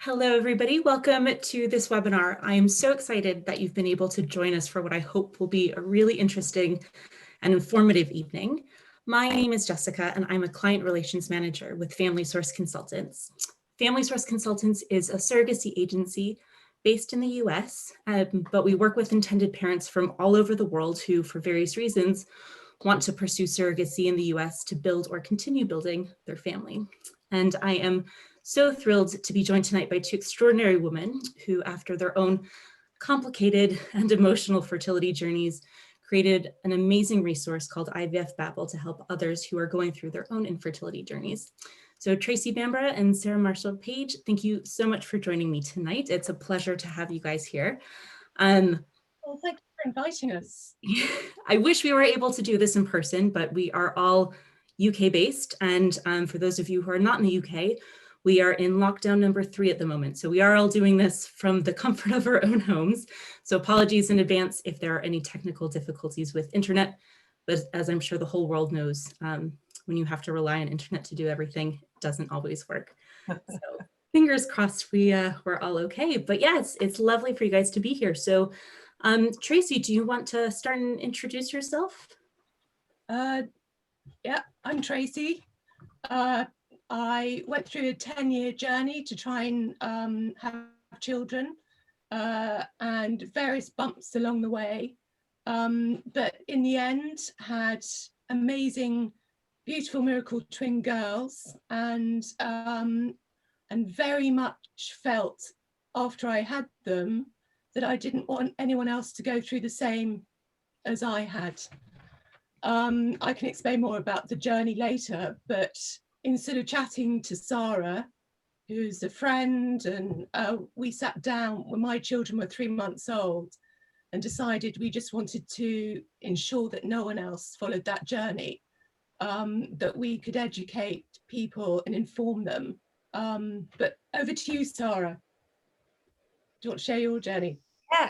Hello, everybody. Welcome to this webinar. I am so excited that you've been able to join us for what I hope will be a really interesting and informative evening. My name is Jessica, and I'm a client relations manager with Family Source Consultants. Family Source Consultants is a surrogacy agency based in the US, but we work with intended parents from all over the world who, for various reasons, want to pursue surrogacy in the US to build or continue building their family. And I am so thrilled to be joined tonight by two extraordinary women who, after their own complicated and emotional fertility journeys, created an amazing resource called IVF Babble to help others who are going through their own infertility journeys. So Tracy Bambara and Sarah Marshall Page, thank you so much for joining me tonight. It's a pleasure to have you guys here. Well, thank you for inviting us. I wish we were able to do this in person, but we are all UK based. And for those of you who are not in the UK, we are in lockdown number 3 at the moment. So we are all doing this from the comfort of our own homes. So apologies in advance if there are any technical difficulties with internet, but as I'm sure the whole world knows, when you have to rely on internet to do everything, it doesn't always work. So fingers crossed we're all okay. But yeah, it's lovely for you guys to be here. So Tracy, do you want to start and introduce yourself? Yeah, I'm Tracy. I went through a 10-year journey to try and have children and various bumps along the way. But in the end, had amazing, beautiful miracle twin girls, and very much felt after I had them that I didn't want anyone else to go through the same as I had. I can explain more about the journey later, but instead of chatting to Sarah, who's a friend, and we sat down when my children were 3 months old and decided we just wanted to ensure that no one else followed that journey, that we could educate people and inform them. But over to you, Sarah. Do you want to share your journey?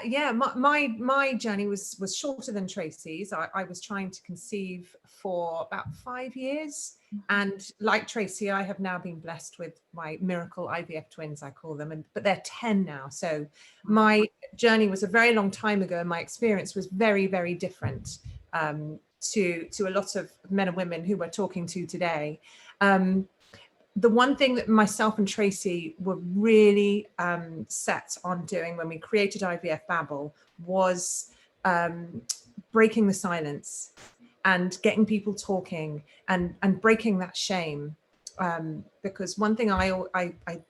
Yeah. My journey was shorter than Tracy's. I was trying to conceive for about 5 years, and like Tracy, I have now been blessed with my miracle IVF twins, I call them, but they're 10 now. So my journey was a very long time ago, and my experience was very, very different to a lot of men and women who we're talking to today. The one thing that myself and Tracy were really set on doing when we created IVF Babble was breaking the silence and getting people talking and breaking that shame. Because one thing I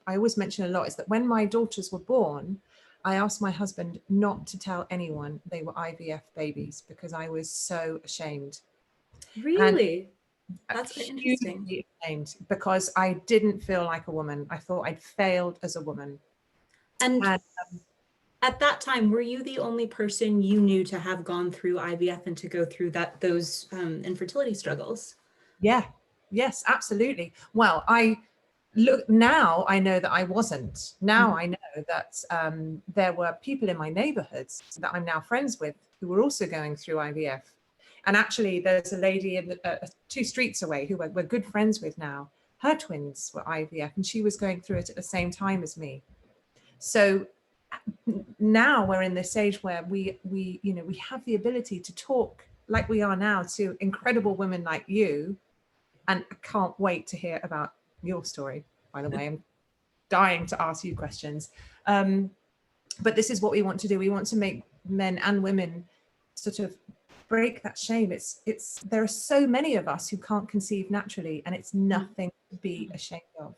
always mention a lot is that when my daughters were born, I asked my husband not to tell anyone they were IVF babies because I was so ashamed. Really? That's quite interesting. Ashamed because I didn't feel like a woman. I thought I'd failed as a woman. And at that time, were you the only person you knew to have gone through IVF and to go through those infertility struggles? Yes, absolutely. Well, now I know that I wasn't. Now I know that there were people in my neighborhoods that I'm now friends with who were also going through IVF. And actually, there's a lady in 2 streets away who we're good friends with now. Her twins were IVF, and she was going through it at the same time as me. So now we're in this age where we have the ability to talk like we are now to incredible women like you. And I can't wait to hear about your story. By the way, I'm dying to ask you questions. But this is what we want to do. We want to make men and women sort of break that shame. There are so many of us who can't conceive naturally, and it's nothing to be ashamed of.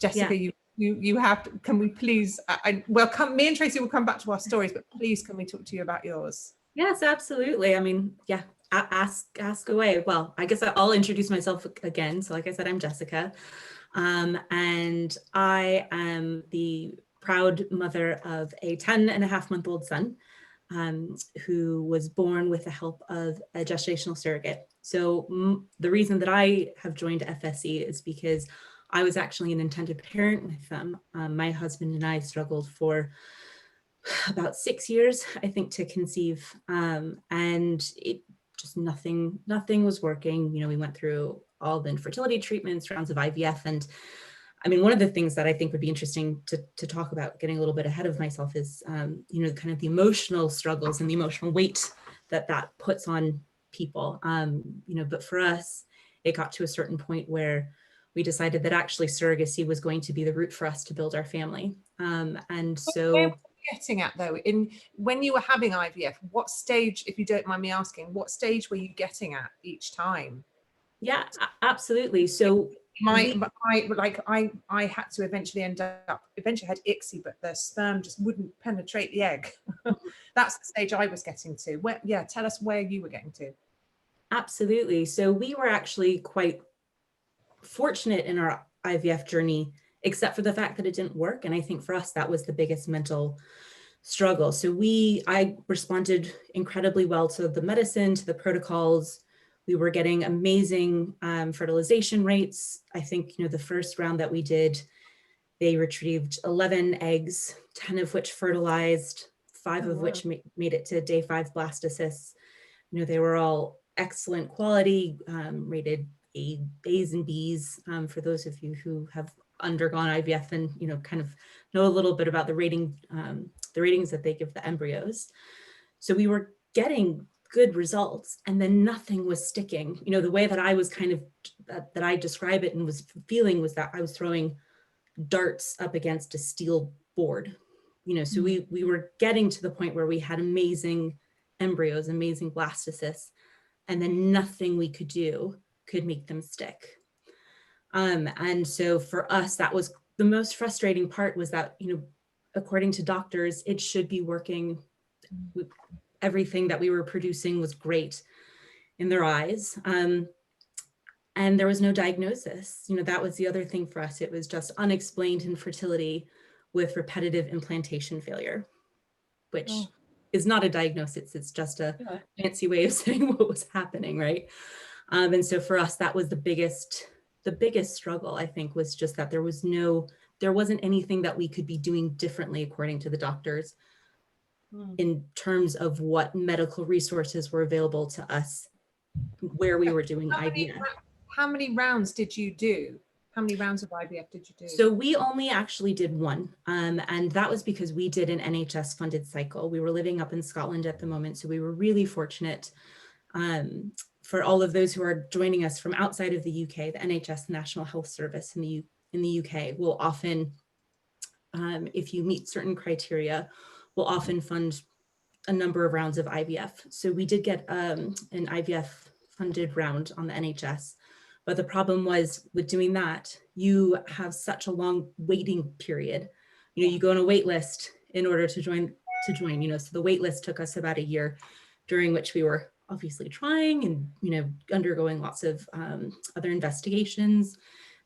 Jessica, yeah. you have to, can we please, me and Tracy will come back to our stories, but please can we talk to you about yours? Yes, absolutely. I mean, yeah, ask away. Well, I guess I'll introduce myself again. So like I said, I'm Jessica, and I am the proud mother of a 10.5-month-old son. Who was born with the help of a gestational surrogate. So the reason that I have joined FSC is because I was actually an intended parent with them. My husband and I struggled for about 6 years, I think, to conceive, and it just nothing was working. You know, we went through all the infertility treatments, rounds of IVF, and I mean, one of the things that I think would be interesting to talk about, getting a little bit ahead of myself, is, you know, kind of the emotional struggles and the emotional weight that that puts on people. You know, but for us, it got to a certain point where we decided that actually surrogacy was going to be the route for us to build our family. And so, Where were you getting at though, in when you were having IVF, what stage, if you don't mind me asking, what stage were you getting at each time? yeah, absolutely. So I had to eventually eventually had ICSI, but the sperm just wouldn't penetrate the egg. That's the stage I was getting to. Where, yeah, tell us where you were getting to. absolutely. So we were actually quite fortunate in our IVF journey, except for the fact that it didn't work. And I think for us, that was the biggest mental struggle. So I responded incredibly well to the medicine, to the protocols. We were getting amazing fertilization rates. I think, you know, the first round that we did, they retrieved 11 eggs, 10 of which fertilized, 5 of which made it to day 5 blastocysts. You know, they were all excellent quality, rated A's and B's. For those of you who have undergone IVF and, you know, kind of know a little bit about the ratings that they give the embryos. So we were getting good results, and then nothing was sticking. You know, the way that I was kind of, that I describe it and was feeling, was that I was throwing darts up against a steel board. You know, so we were getting to the point where we had amazing embryos, amazing blastocysts, and then nothing we could do could make them stick. And so for us, that was the most frustrating part, was that, you know, according to doctors, it should be working. Everything that we were producing was great in their eyes. And there was no diagnosis. You know, that was the other thing for us. It was just unexplained infertility with repetitive implantation failure, which is not a diagnosis. It's just a fancy way of saying what was happening, right? And so for us, that was the biggest struggle, I think, was just that there wasn't anything that we could be doing differently according to the doctors in terms of what medical resources were available to us where we were doing IVF. How many rounds did you do? How many rounds of IVF did you do? So we only actually did one, and that was because we did an NHS funded cycle. We were living up in Scotland at the moment, so we were really fortunate. For all of those who are joining us from outside of the UK, the NHS, National Health Service in the UK, will often, if you meet certain criteria, will often fund a number of rounds of IVF. So we did get an IVF funded round on the NHS. But the problem was, with doing that, you have such a long waiting period. You know, you go on a wait list in order to join, you know, so the wait list took us about a year, during which we were obviously trying and, you know, undergoing lots of other investigations.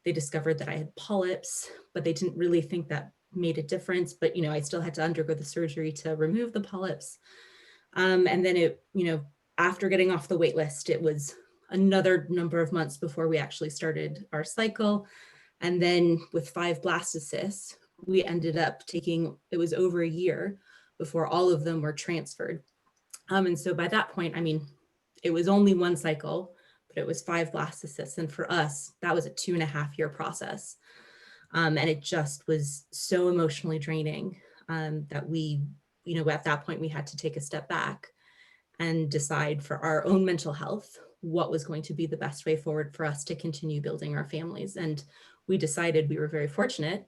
They discovered that I had polyps, but they didn't really think that made a difference. But, you know, I still had to undergo the surgery to remove the polyps. And then it, you know, after getting off the wait list, it was another number of months before we actually started our cycle. And then with 5 blastocysts, we ended up taking, it was over a year before all of them were transferred. And so by that point, I mean, it was only one cycle, but it was 5 blastocysts. And for us, that was a 2.5-year process. And it just was so emotionally draining that we, you know, at that point, we had to take a step back and decide for our own mental health what was going to be the best way forward for us to continue building our families. And we decided, we were very fortunate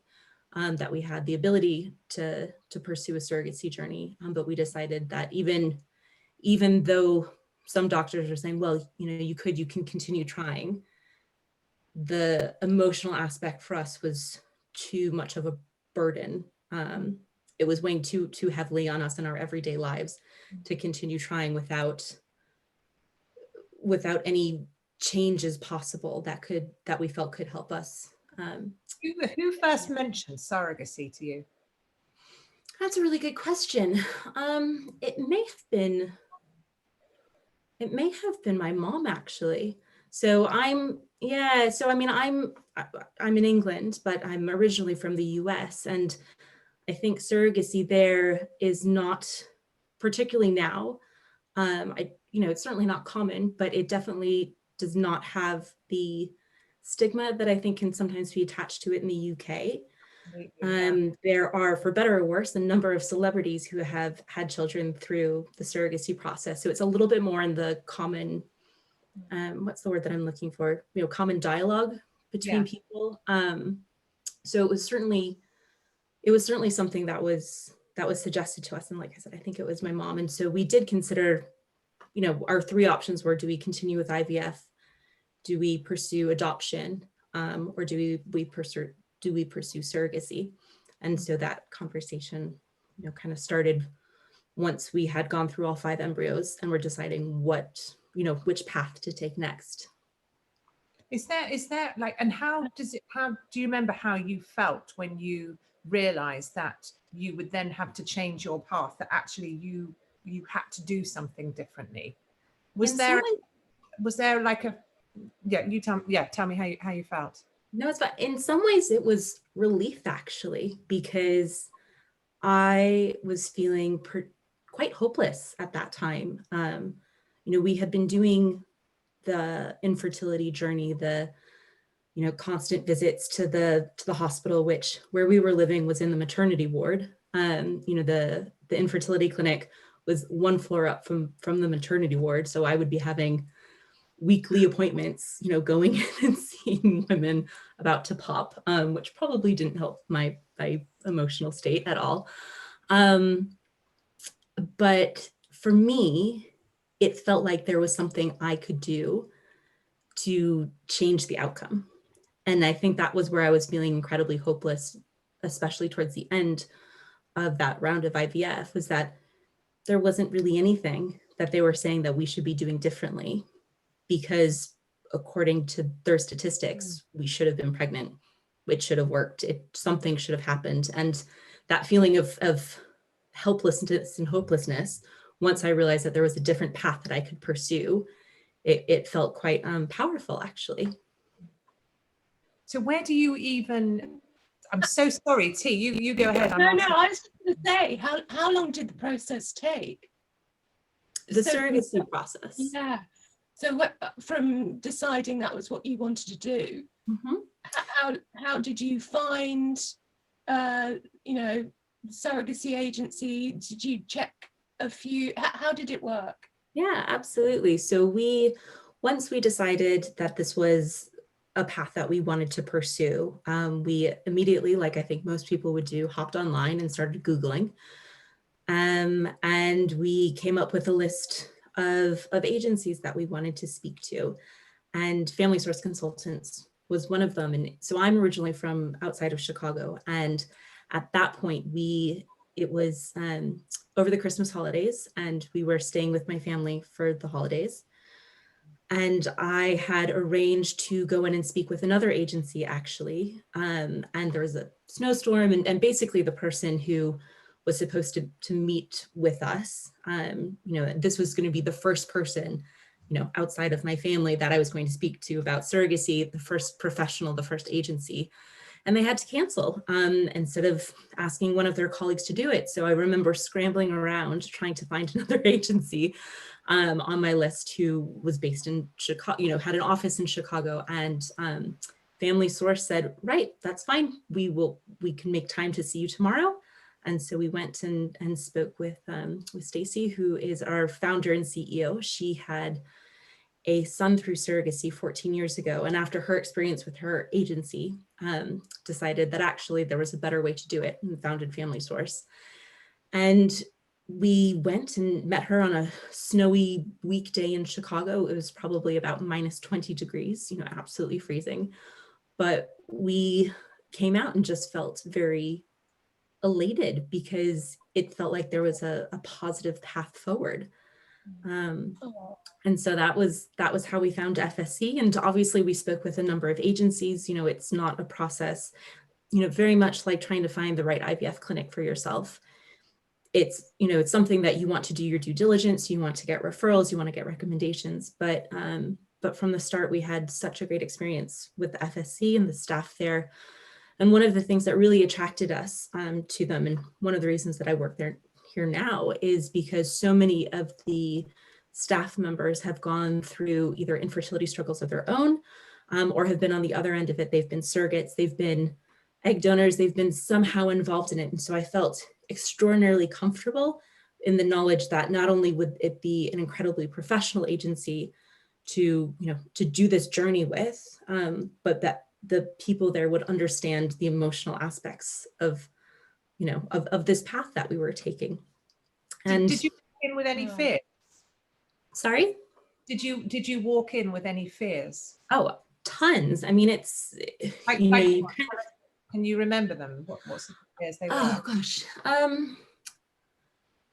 that we had the ability to pursue a surrogacy journey. But we decided that even though some doctors are saying, well, you know, you can continue trying, the emotional aspect for us was too much of a burden. It was weighing too heavily on us in our everyday lives to continue trying without any changes possible that we felt could help us. Who first mentioned surrogacy to you? That's a really good question. It may have been my mom, actually. So I mean, I'm in England, but I'm originally from the US, and I think surrogacy there is not, particularly now, you know, it's certainly not common, but it definitely does not have the stigma that I think can sometimes be attached to it in the UK. Yeah. There are, for better or worse, a number of celebrities who have had children through the surrogacy process. So it's a little bit more in the common, what's the word that I'm looking for? Common dialogue between Yeah. people. So it was certainly something that was suggested to us. And like I said, I think it was my mom. And so we did consider, our three options were: do we continue with IVF? Do we pursue adoption? Or do we pursue surrogacy? And so that conversation, kind of started once we had gone through all 5 embryos and we're deciding which path to take next. Is there like, and how do you remember how you felt when you realized that you would then have to change your path, that actually you had to do something differently? Was there like a, tell me how you felt. No, it's fine. In some ways it was relief, actually, because I was feeling quite hopeless at that time. We had been doing the infertility journey, the constant visits to the hospital, where we were living was in the maternity ward. The infertility clinic was 1 floor up from the maternity ward, so I would be having weekly appointments, going in and seeing women about to pop, which probably didn't help my emotional state at all. But for me, it felt like there was something I could do to change the outcome. And I think that was where I was feeling incredibly hopeless, especially towards the end of that round of IVF, was that there wasn't really anything that they were saying that we should be doing differently, because according to their statistics, we should have been pregnant. It should have worked. Something should have happened. And that feeling of helplessness and hopelessness, once I realized that there was a different path that I could pursue, it felt quite powerful, actually. So where do you even, I'm so sorry, T, you go ahead. No, I was going to say, how long did the process take? The surrogacy process. Yeah. So from deciding that was what you wanted to do, how did you find, surrogacy agency? Did you check a few? How did it work? Yeah, absolutely. So once we decided that this was a path that we wanted to pursue, we immediately, like I think most people would do, hopped online and started Googling. And we came up with a list of agencies that we wanted to speak to. And Family Source Consultants was one of them. And so I'm originally from outside of Chicago. And at that point, it was over the Christmas holidays, and we were staying with my family for the holidays. And I had arranged to go in and speak with another agency, actually. And there was a snowstorm, and basically the person who was supposed to meet with us, this was going to be the first person, outside of my family, that I was going to speak to about surrogacy, the first professional, the first agency. And they had to cancel instead of asking one of their colleagues to do it. So I remember scrambling around trying to find another agency on my list who was based in Chicago, had an office in Chicago. And Family Source said, right, that's fine. We can make time to see you tomorrow. And so we went and spoke with Stacy, who is our founder and CEO. She had a son through surrogacy 14 years ago. And after her experience with her agency, decided that actually there was a better way to do it, and founded Family Source. And we went and met her on a snowy weekday in Chicago. It was probably about -20 degrees, absolutely freezing. But we came out and just felt very elated, because it felt like there was a positive path forward. And so that was how we found FSC. And obviously we spoke with a number of agencies. It's not a process, very much like trying to find the right IVF clinic for yourself. It's something that you want to do your due diligence, you want to get referrals, you want to get recommendations. But from the start, we had such a great experience with the FSC and the staff there. And one of the things that really attracted us to them, and one of the reasons that I work here now, is because so many of the staff members have gone through either infertility struggles of their own, or have been on the other end of it. They've been surrogates, they've been egg donors, they've been somehow involved in it. And so I felt extraordinarily comfortable in the knowledge that not only would it be an incredibly professional agency to, to do this journey with, but that the people there would understand the emotional aspects of, of this path that we were taking. And did you walk in with any fear? Sorry? Did you walk in with any fears? Oh, tons. I mean, it's, Like, you know, like you what? kind of, Can you remember them? What's the fears they were? oh gosh.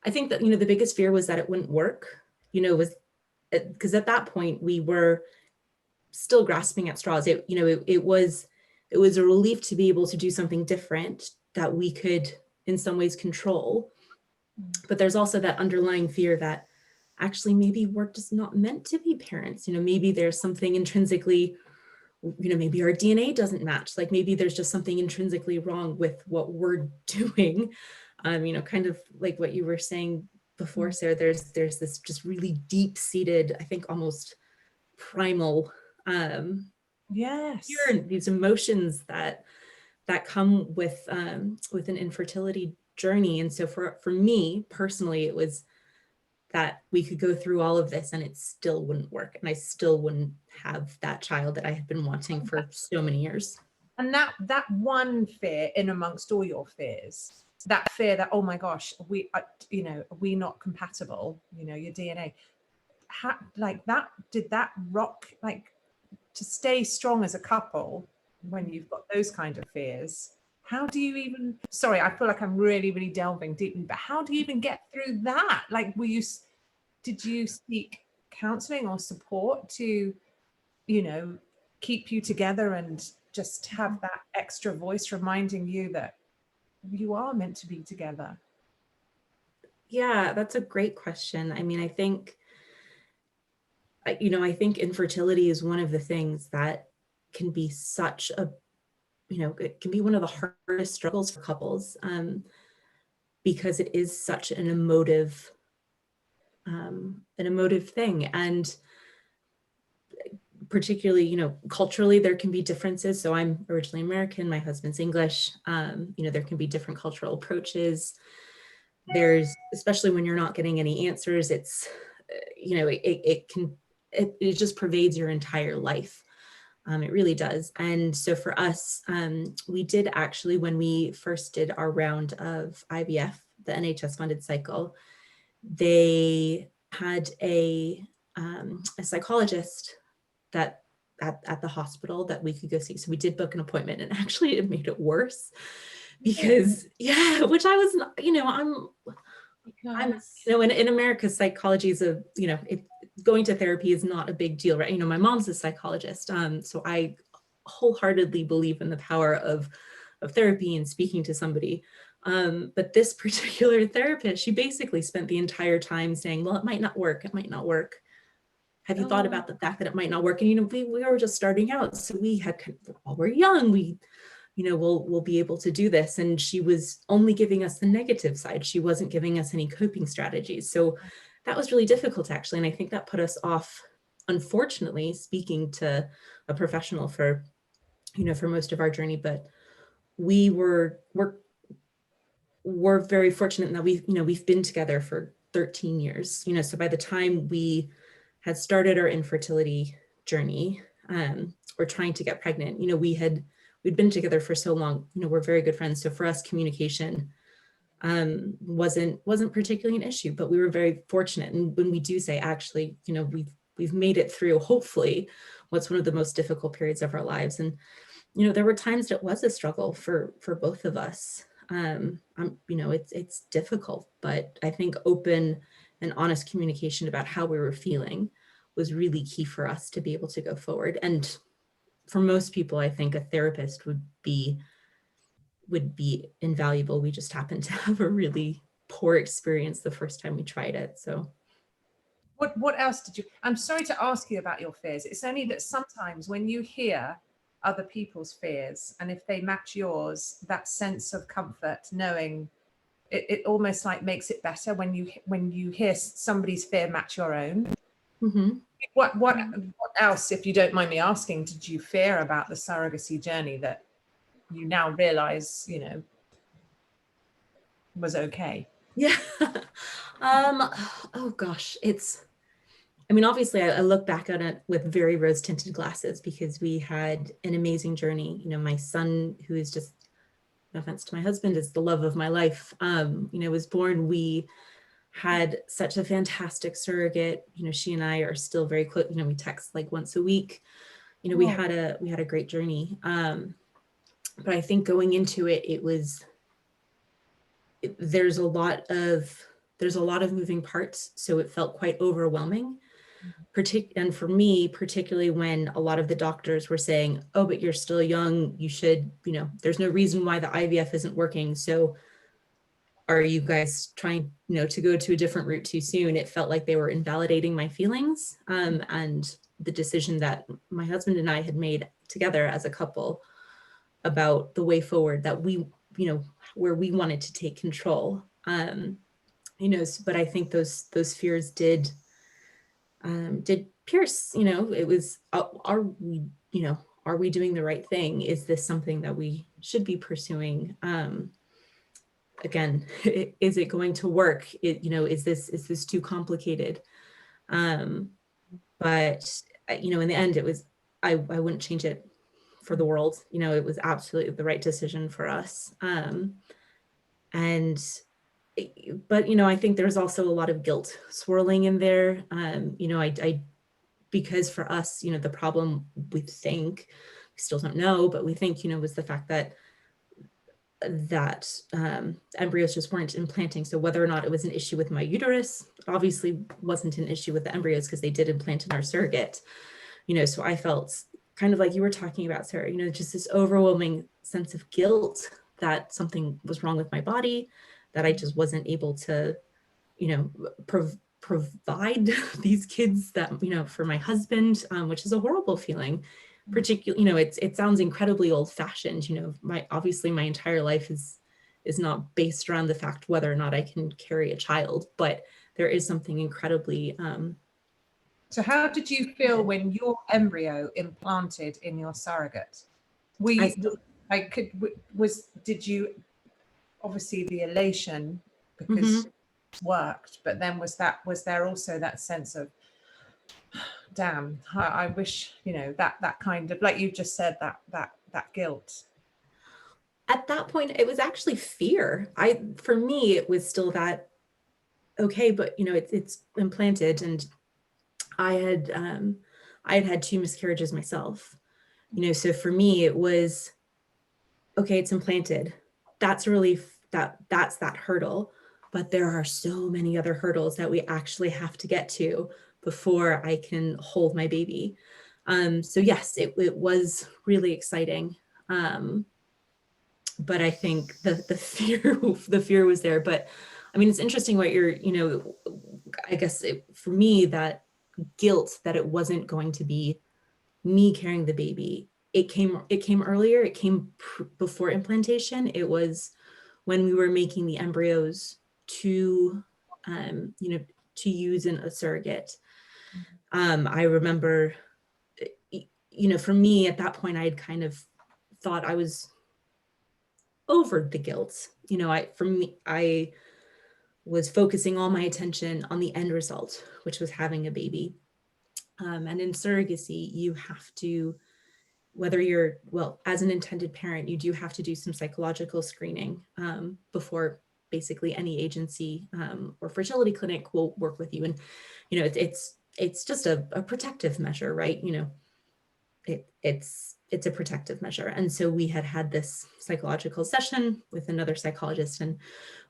I think that, the biggest fear was that it wouldn't work, was because at that point we were still grasping at straws. It was a relief to be able to do something different that we could in some ways control. But there's also that underlying fear that actually maybe we're just not meant to be parents. Maybe there's something intrinsically, maybe our DNA doesn't match. Like maybe there's just something intrinsically wrong with what we're doing. Kind of like what you were saying before, Sarah, there's this just really deep-seated, I think almost primal Yes, fear and these emotions that come with an infertility journey. And so for me personally, it was that we could go through all of this and it still wouldn't work. And I still wouldn't have that child that I had been wanting for so many years. and that one fear in amongst all your fears, that fear that, oh my gosh, we not compatible, your DNA, did that rock, like, to stay strong as a couple when you've got those kind of fears? How do you even, sorry, I feel like I'm really, really delving deeply, but how do you even get through that? Like, did you seek counseling or support to, keep you together and just have that extra voice reminding you that you are meant to be together? Yeah, that's a great question. I mean, I think infertility is one of the things that can be such a, it can be one of the hardest struggles for couples, because it is such an emotive thing. And particularly, culturally, there can be differences. So I'm originally American, my husband's English. There can be different cultural approaches. There's, especially when you're not getting any answers, it's, it just pervades your entire life. It really does. And so for us, we did actually, when we first did our round of IVF, the NHS funded cycle, they had a psychologist that at the hospital that we could go see. So we did book an appointment, and actually it made it worse because which I was, in America, psychology is going to therapy is not a big deal, right? My mom's a psychologist. So I wholeheartedly believe in the power of therapy and speaking to somebody. But this particular therapist, she basically spent the entire time saying, well, it might not work. It might not work. Have you thought about the fact that it might not work? And, we were just starting out. So we had, while we're young, we'll be able to do this. And she was only giving us the negative side. She wasn't giving us any coping strategies. So that was really difficult, actually. And I think that put us off, unfortunately, speaking to a professional for most of our journey. But we're very fortunate in that we've been together for 13 years, so by the time we had started our infertility journey, or trying to get pregnant, we'd been together for so long, we're very good friends. So for us, communication wasn't particularly an issue, but we were very fortunate. And when we do say, actually, we've made it through, hopefully, what's one of the most difficult periods of our lives. And, there were times that it was a struggle for both of us. It's difficult, but I think open and honest communication about how we were feeling was really key for us to be able to go forward. And for most people, I think a therapist would be invaluable. We just happened to have a really poor experience the first time we tried it. So what else did you, I'm sorry to ask you about your fears. It's only that sometimes when you hear other people's fears, and if they match yours, that sense of comfort, knowing it almost like makes it better when you hear somebody's fear match your own. Mm-hmm. What else, if you don't mind me asking, did you fear about the surrogacy journey that you now realize, was okay? Yeah. Oh gosh, I mean, obviously I look back on it with very rose tinted glasses because we had an amazing journey. My son, who is just, no offense to my husband, is the love of my life, was born. We had such a fantastic surrogate. She and I are still very close. We text like once a week. We had a great journey. But I think going into it, there's a lot of moving parts. So it felt quite overwhelming. And for me, particularly when a lot of the doctors were saying, oh, but you're still young, you should, there's no reason why the IVF isn't working. So are you guys trying, to go to a different route too soon? It felt like they were invalidating my feelings, and the decision that my husband and I had made together as a couple about the way forward, that we, where we wanted to take control. But I think those fears did pierce. It was, are we doing the right thing? Is this something that we should be pursuing? Again, is it going to work? Is this too complicated? But in the end, it was, I wouldn't change it for the world. It was absolutely the right decision for us. But I think there's also a lot of guilt swirling in there. Because for us, the problem, we think, we still don't know, but we think, was the fact that embryos just weren't implanting. So whether or not it was an issue with my uterus, obviously wasn't an issue with the embryos because they did implant in our surrogate. So I felt kind of like you were talking about, Sarah, just this overwhelming sense of guilt that something was wrong with my body, that I just wasn't able to, provide these kids that, for my husband, which is a horrible feeling. Particularly, it sounds incredibly old-fashioned. Obviously my entire life is not based around the fact whether or not I can carry a child, but there is something incredibly. So how did you feel when your embryo implanted in your surrogate? Did you, obviously the elation because it worked, but then was there also that sense of, damn, I wish, that kind of, like you just said, that guilt? At that point, it was actually fear. For me, it was still that, okay, but it's implanted, and I had 2 miscarriages myself. So for me, it was, okay, it's implanted. That's a relief. That's that hurdle. But there are so many other hurdles that we actually have to get to before I can hold my baby. So yes, it was really exciting. But I think the fear was there. But I mean, it's interesting what you're, I guess for me, that guilt that it wasn't going to be me carrying the baby, it came earlier. It came before implantation. It was when we were making the embryos to use in a surrogate. I remember, for me at that point, I had kind of thought I was over the guilt. I was focusing all my attention on the end result, which was having a baby. And in surrogacy, you have to, as an intended parent, you do have to do some psychological screening before basically any agency or fertility clinic will work with you. And, it's just a protective measure, right? It's a protective measure. And so we had this psychological session with another psychologist, and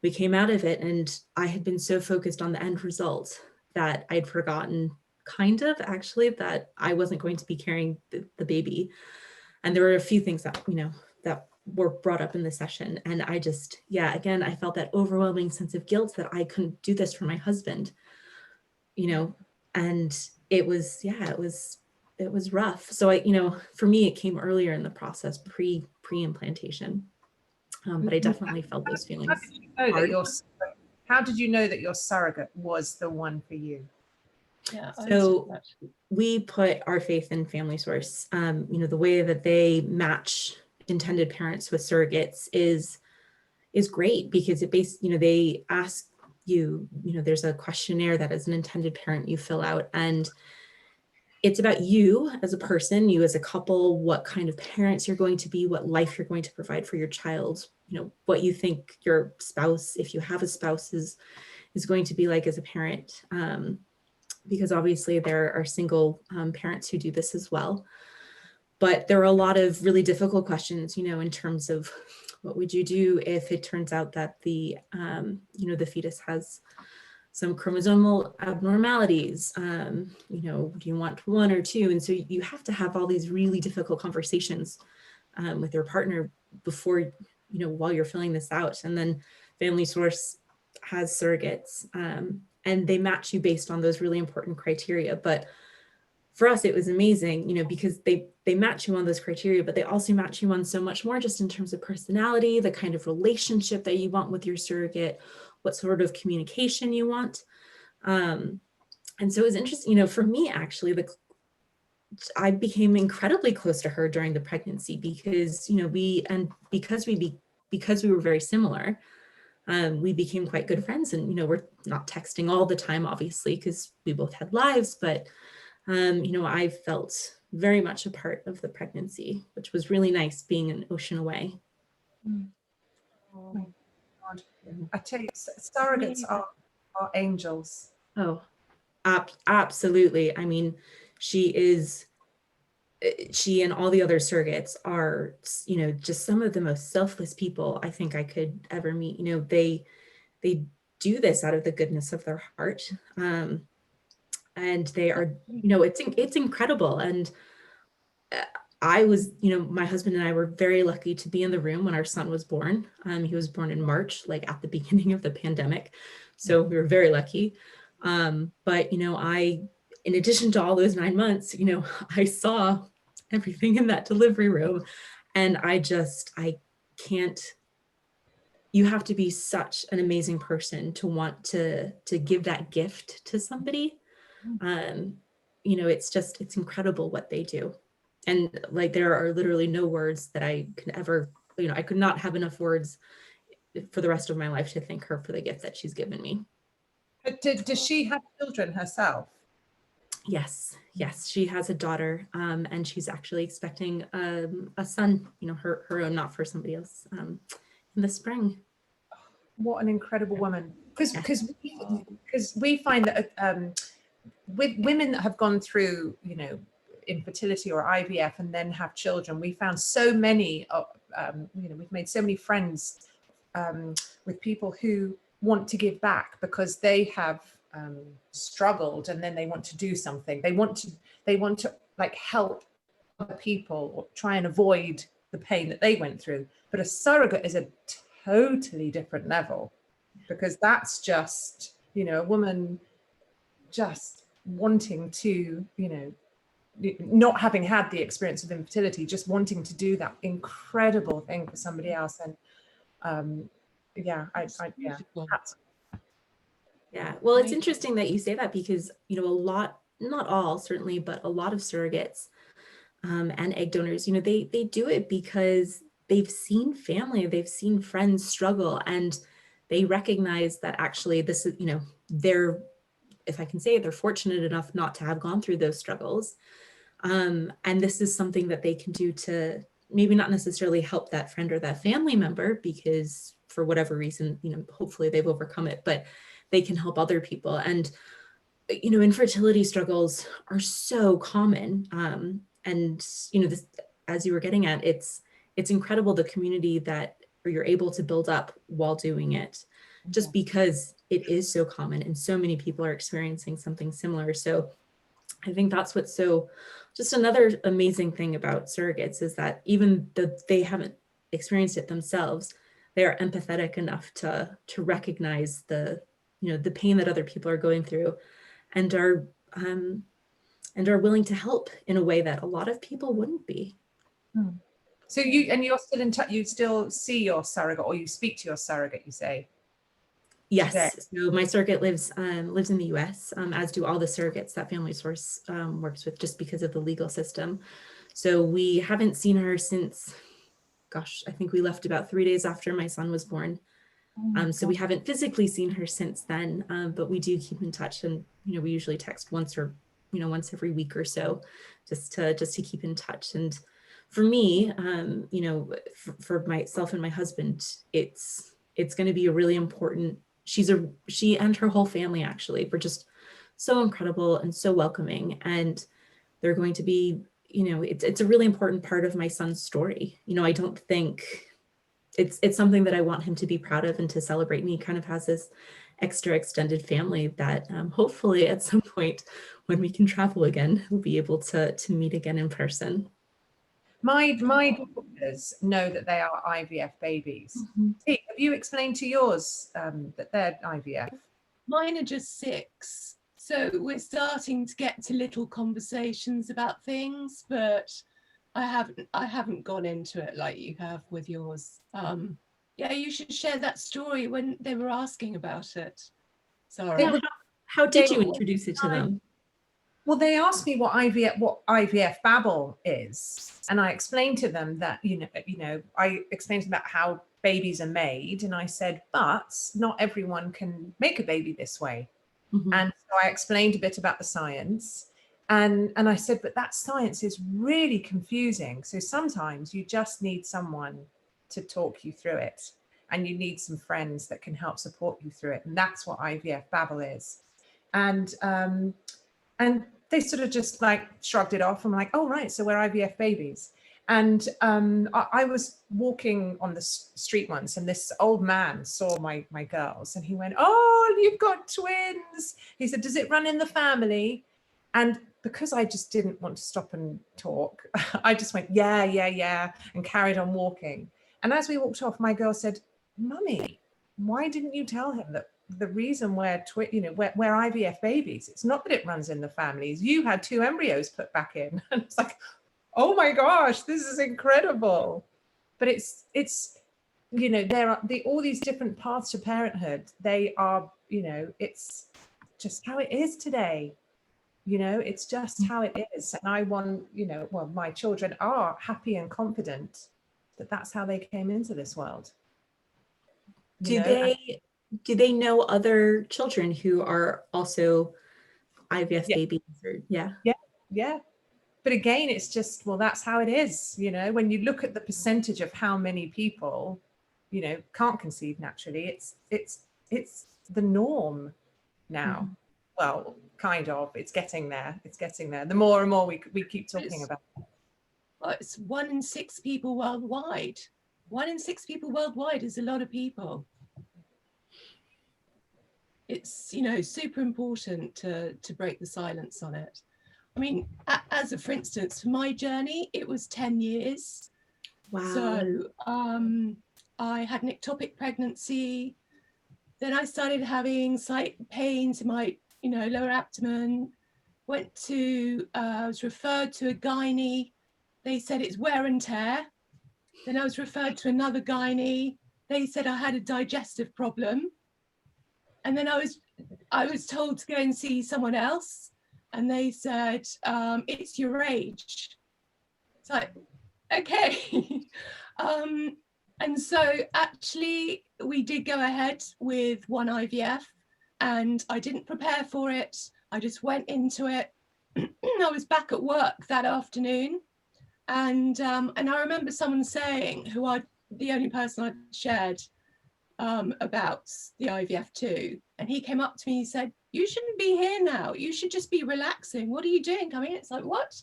we came out of it, and I had been so focused on the end result that I'd forgotten kind of actually that I wasn't going to be carrying the baby. And there were a few things that, that were brought up in the session. And I just, again, I felt that overwhelming sense of guilt that I couldn't do this for my husband, and it was rough. So for me, it came earlier in the process, pre-implantation. But I definitely felt those feelings. How did you know that your surrogate was the one for you? Yeah, I So understand that. we put our faith in Family Source. The way that they match intended parents with surrogates is great, because they ask you, there's a questionnaire that as an intended parent you fill out, and it's about you as a person, you as a couple, what kind of parents you're going to be, what life you're going to provide for your child, what you think your spouse, if you have a spouse, is going to be like as a parent. Because obviously there are single parents who do this as well. But there are a lot of really difficult questions, in terms of what would you do if it turns out that the fetus has some chromosomal abnormalities, do you want one or two? And so you have to have all these really difficult conversations with your partner before, while you're filling this out. And then Family Source has surrogates, and they match you based on those really important criteria. But for us, it was amazing, because they match you on those criteria, but they also match you on so much more, just in terms of personality, the kind of relationship that you want with your surrogate, what sort of communication you want. And so it was interesting, for me, actually, I became incredibly close to her during the pregnancy, because, because we were very similar, we became quite good friends. And, we're not texting all the time, obviously, because we both had lives, but I felt very much a part of the pregnancy, which was really nice, being an ocean away. Oh, God. I tell you, surrogates are angels. Oh, absolutely. I mean, she and all the other surrogates are, just some of the most selfless people I think I could ever meet. They do this out of the goodness of their heart. And they are, it's incredible. And I was, my husband and I were very lucky to be in the room when our son was born. He was born in March, like at the beginning of the pandemic. So we were very lucky. But, in addition to all those 9 months, I saw everything in that delivery room. And I can't, you have to be such an amazing person to want to give that gift to somebody. It's incredible what they do. And like, there are literally no words that I can ever, I could not have enough words for the rest of my life to thank her for the gift that she's given me. Does she have children herself? Yes, she has a daughter, and she's actually expecting a son, her own, not for somebody else, in the spring. What an incredible woman. Because we find that with women that have gone through, infertility or IVF and then have children, we found so many, we've made so many friends with people who want to give back because they have struggled, and then they want to do something. They want to like help other people or try and avoid the pain that they went through. But a surrogate is a totally different level, because that's just, a woman just wanting to, not having had the experience of infertility, just wanting to do that incredible thing for somebody else. And yeah, well, it's interesting that you say that, because a lot, not all certainly, but a lot of surrogates and egg donors, they do it because they've seen family, they've seen friends struggle, and they recognize that actually this is, they're, if I can say it, they're fortunate enough not to have gone through those struggles. And this is something that they can do to maybe not necessarily help that friend or that family member, because for whatever reason, hopefully they've overcome it, but they can help other people. And, infertility struggles are so common. And, this, as you were getting at, it's incredible the community that you're able to build up while doing it, just because it is so common and so many people are experiencing something similar. So I think that's what's so, just another amazing thing about surrogates, is that even though they haven't experienced it themselves, they are empathetic enough to recognize the pain that other people are going through, and are willing to help in a way that a lot of people wouldn't be. So you're still in touch, you still see your surrogate, or you speak to your surrogate, you say? Yes, so my surrogate lives in the US, as do all the surrogates that Family Source works with, just because of the legal system. So we haven't seen her since, gosh, I think we left about 3 days after my son was born. So we haven't physically seen her since then, but we do keep in touch, and we usually text once every week or so, just to keep in touch. And for me, for myself and my husband, it's going to be a really important. She and her whole family actually were just so incredible and so welcoming, and they're going to be, it's a really important part of my son's story. I don't think it's something that I want him to be proud of and to celebrate. And he kind of has this extra extended family that hopefully at some point when we can travel again, we'll be able to meet again in person. My daughters know that they are IVF babies. Pete, have you explained to yours that they're IVF? Mine are just 6. So we're starting to get to little conversations about things, but I haven't gone into it like you have with yours. Yeah, you should share that story when they were asking about it. Sorry. Yeah, how did you introduce it to them? Well, they asked me what IVF babble is, and I explained to them that I explained to them about how babies are made, and I said, but not everyone can make a baby this way. And so I explained a bit about the science, and I said, but that science is really confusing. So sometimes you just need someone to talk you through it, and you need some friends that can help support you through it, and that's what IVF babble is. And they sort of just like shrugged it off. I'm like, oh, right. So we're IVF babies. And I was walking on the street once, and this old man saw my girls, and he went, oh, you've got twins. He said, does it run in the family? And because I just didn't want to stop and talk, I just went, yeah, and carried on walking. And as we walked off, my girl said, Mummy, why didn't you tell him that the reason we're IVF babies, it's not that it runs in the families. You had 2 embryos put back in. And it's like, oh my gosh, this is incredible. But it's there are all these different paths to parenthood. They are, it's just how it is today. It's just how it is. And I want, well, my children are happy and confident that that's how they came into this world. Do they know other children who are also IVF babies? Yeah. But again, it's just, well, that's how it is. When you look at the percentage of how many people, can't conceive naturally, it's the norm now. Well, kind of. It's getting there. The more and more we keep talking about it. Well, it's 1 in 6 people worldwide. 1 in 6 people worldwide is a lot of people. It's super important to break the silence on it. I mean, for instance, for my journey, it was 10 years. Wow. So I had an ectopic pregnancy. Then I started having slight pains in my lower abdomen. I was referred to a gynae. They said it's wear and tear. Then I was referred to another gynae. They said I had a digestive problem. And then I was told to go and see someone else, and they said, it's your age. It's like, okay. And so actually we did go ahead with one IVF, and I didn't prepare for it. I just went into it. I was back at work that afternoon, and I remember someone saying, the only person I'd shared about the IVF too, and he came up to me, he said, you shouldn't be here now, you should just be relaxing, what are you doing coming in? It's like, what?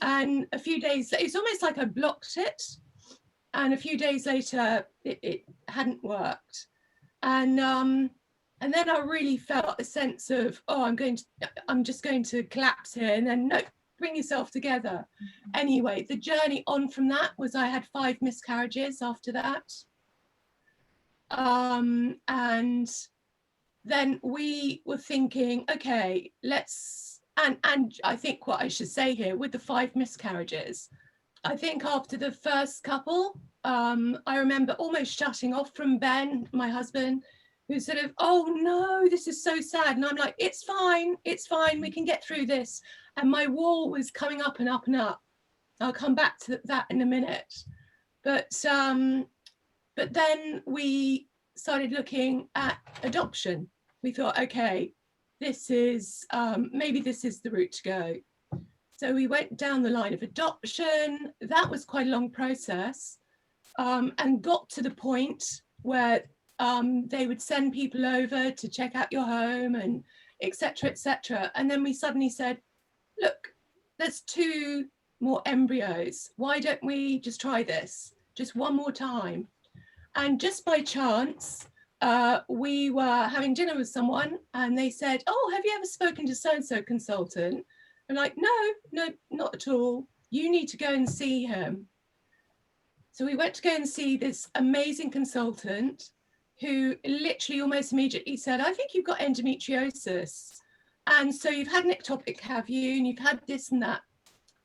And a few days later, it's almost like I blocked it, and a few days later it hadn't worked, and then I really felt a sense of, I'm just going to collapse here, and then no, bring yourself together. Anyway, the journey on from that was I had 5 miscarriages after that. And then we were thinking, okay, and I think what I should say here with the 5 miscarriages, I think after the first couple, I remember almost shutting off from Ben, my husband, who sort of, oh no, this is so sad. And I'm like, it's fine, we can get through this. And my wall was coming up and up and up. I'll come back to that in a minute. But then we started looking at adoption. We thought, okay, this is, maybe this is the route to go. So we went down the line of adoption. That was quite a long process, and got to the point where they would send people over to check out your home and etc. etc. And then we suddenly said, look, there's 2 more embryos. Why don't we just try this just one more time? And just by chance, we were having dinner with someone and they said, oh, have you ever spoken to so-and-so consultant? I'm like, no, not at all. You need to go and see him. So we went to go and see this amazing consultant who literally almost immediately said, I think you've got endometriosis. And so you've had an ectopic, have you? And you've had this and that.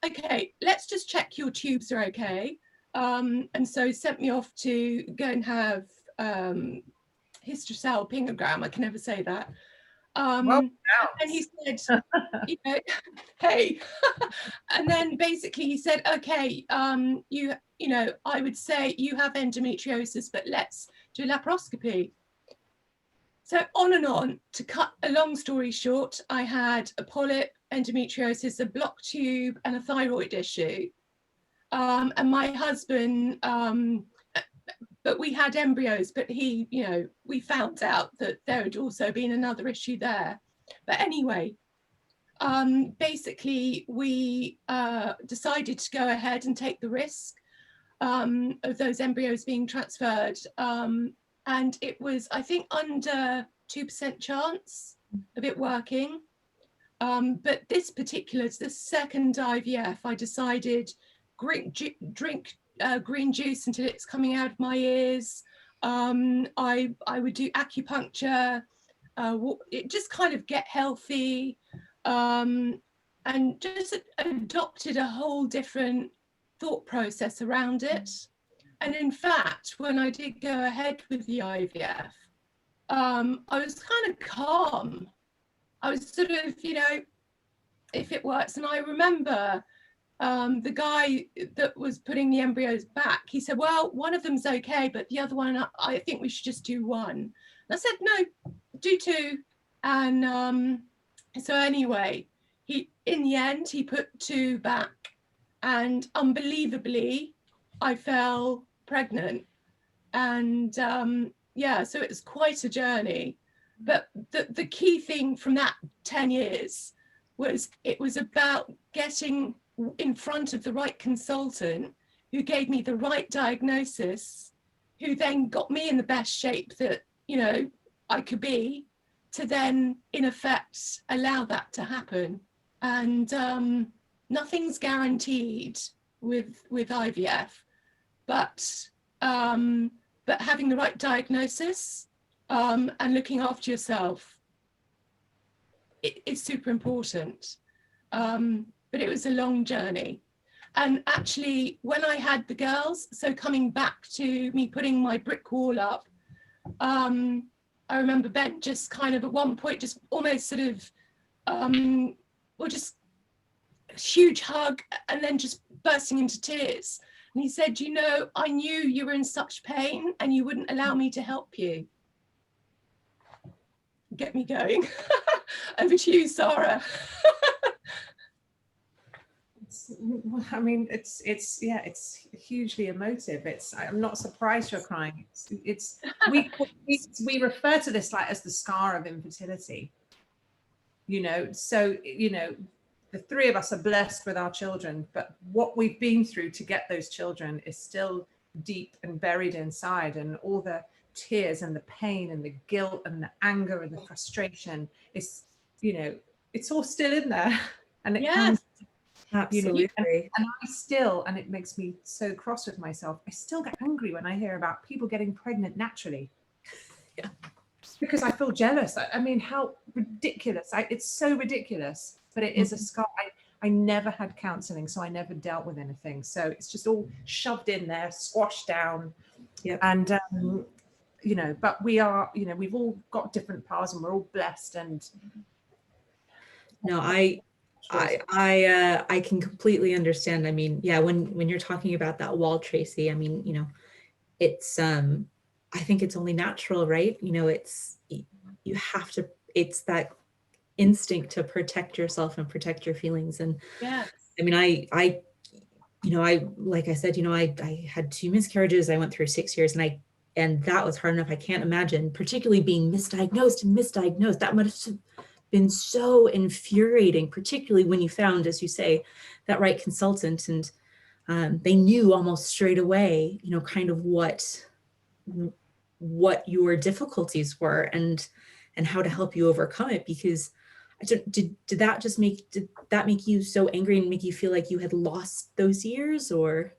Okay, let's just check your tubes are okay. And so sent me off to go and have hysterosalpingogram. I can never say that. And he said, you know, hey. And then basically he said, okay, you know, I would say you have endometriosis, but let's do laparoscopy. So on and on. To cut a long story short, I had a polyp, endometriosis, a blocked tube, and a thyroid issue. And my husband, but we had embryos, but he, you know, we found out that there had also been another issue there. But anyway, basically we decided to go ahead and take the risk of those embryos being transferred. And it was, I think, under 2% chance of it working. But this particular, the second IVF, I decided drink green juice until it's coming out of my ears. I would do acupuncture, just kind of get healthy, and just adopted a whole different thought process around it. And in fact, when I did go ahead with the IVF, I was kind of calm. I was sort of, you know, if it works. And I remember the guy that was putting the embryos back, he said, well, one of them's okay, but the other one, I think we should just do one. And I said, no, do 2. And so anyway, in the end, he put 2 back, and unbelievably, I fell pregnant. And yeah, so it was quite a journey. But the key thing from that 10 years was it was about getting in front of the right consultant who gave me the right diagnosis, who then got me in the best shape that, you know, I could be, to then in effect allow that to happen. And nothing's guaranteed with IVF, but having the right diagnosis and looking after yourself, it's super important. But it was a long journey. And actually, when I had the girls, so coming back to me putting my brick wall up, I remember Ben just kind of at one point, just almost sort of, or just a huge hug, and then just bursting into tears. And he said, you know, I knew you were in such pain and you wouldn't allow me to help you. Get me going. Over to you, Sarah. I mean, it's hugely emotive. I'm not surprised you're crying. We refer to this like as the scar of infertility. You know, so you know, the 3 of us are blessed with our children, but what we've been through to get those children is still deep and buried inside, and all the tears and the pain and the guilt and the anger and the frustration is, you know, it's all still in there. And it comes. Absolutely. And I still, and it makes me so cross with myself, I still get angry when I hear about people getting pregnant naturally. Yeah. Because I feel jealous. I mean, how ridiculous. It's so ridiculous, but it is a scar. I never had counseling, so I never dealt with anything. So it's just all shoved in there, squashed down. Yeah. And you know, but we are, you know, we've all got different paths and we're all blessed. And No, I can completely understand. I mean, yeah, when you're talking about that wall, Tracy, I mean, you know, it's I think it's only natural, right? You know, it's you have to, it's that instinct to protect yourself and protect your feelings. And Yes. I mean, you know, like I said, you know, I had 2 miscarriages. I went through 6 years, and that was hard enough. I can't imagine, particularly being misdiagnosed. That must have been so infuriating, particularly when you found, as you say, that right consultant, and they knew almost straight away, you know, kind of what your difficulties were and how to help you overcome it. Because did that make you so angry and make you feel like you had lost those years, or?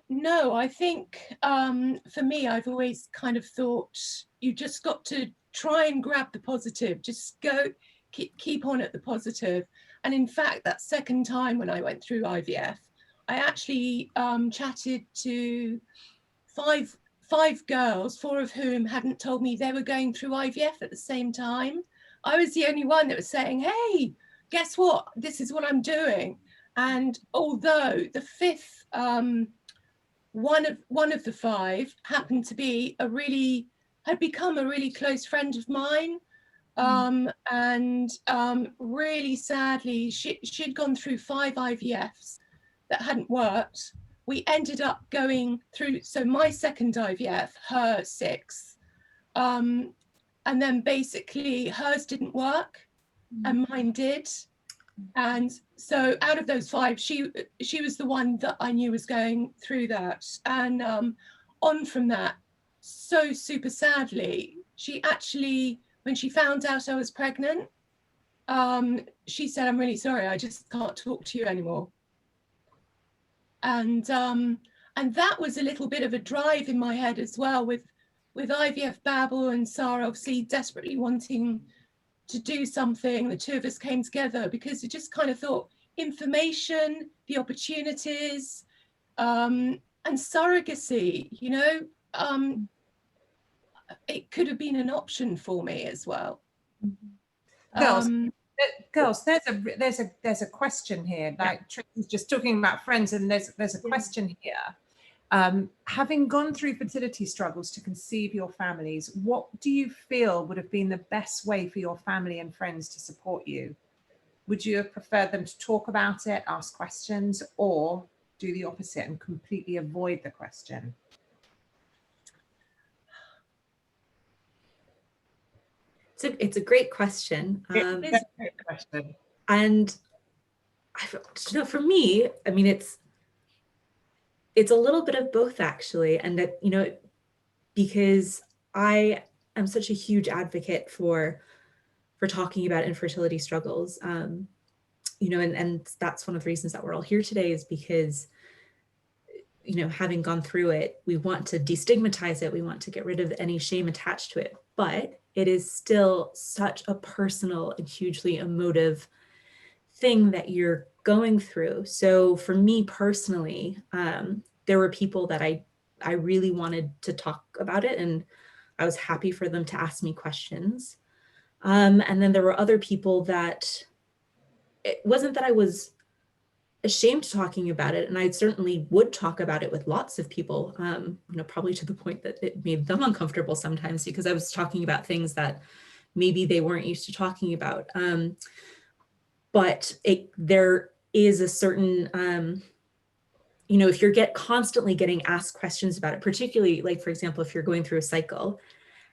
No, I think for me, I've always kind of thought you just got to try and grab the positive, just keep on at the positive. And in fact, that second time when I went through IVF, I actually chatted to five girls, 4 of whom hadn't told me they were going through IVF at the same time. I was the only one that was saying, hey, guess what? This is what I'm doing. And although the 5th, one of the 5 happened to be had become a really close friend of mine. And really sadly, she'd gone through 5 IVFs that hadn't worked. We ended up going through, so my second IVF, her 6th, and then basically hers didn't work and mine did. And so out of those 5, she was the one that I knew was going through that. And on from that, so super sadly, she actually, when she found out I was pregnant, she said, I'm really sorry, I just can't talk to you anymore. And that was a little bit of a drive in my head as well, with IVF Babble and Sarah obviously desperately wanting to do something. The 2 of us came together because we just kind of thought information, the opportunities, and surrogacy, you know, it could have been an option for me as well. Girls, there's a question here. Like Tracy's just talking about friends, and there's a question here. Having gone through fertility struggles to conceive your families, what do you feel would have been the best way for your family and friends to support you? Would you have preferred them to talk about it, ask questions, or do the opposite and completely avoid the question? It's a great question. It's a great question. And you know, for me, I mean, it's a little bit of both, actually. And that, you know, because I am such a huge advocate for talking about infertility struggles, you know, and that's one of the reasons that we're all here today, is because, you know, having gone through it, we want to destigmatize it. We want to get rid of any shame attached to it, but it is still such a personal and hugely emotive thing that you're going through. So for me personally, there were people that I really wanted to talk about it, and I was happy for them to ask me questions. And then there were other people that it wasn't that I was ashamed talking about it, and I certainly would talk about it with lots of people, you know, probably to the point that it made them uncomfortable sometimes, because I was talking about things that maybe they weren't used to talking about. But there is a certain, you know, if you're constantly getting asked questions about it, particularly like, for example, if you're going through a cycle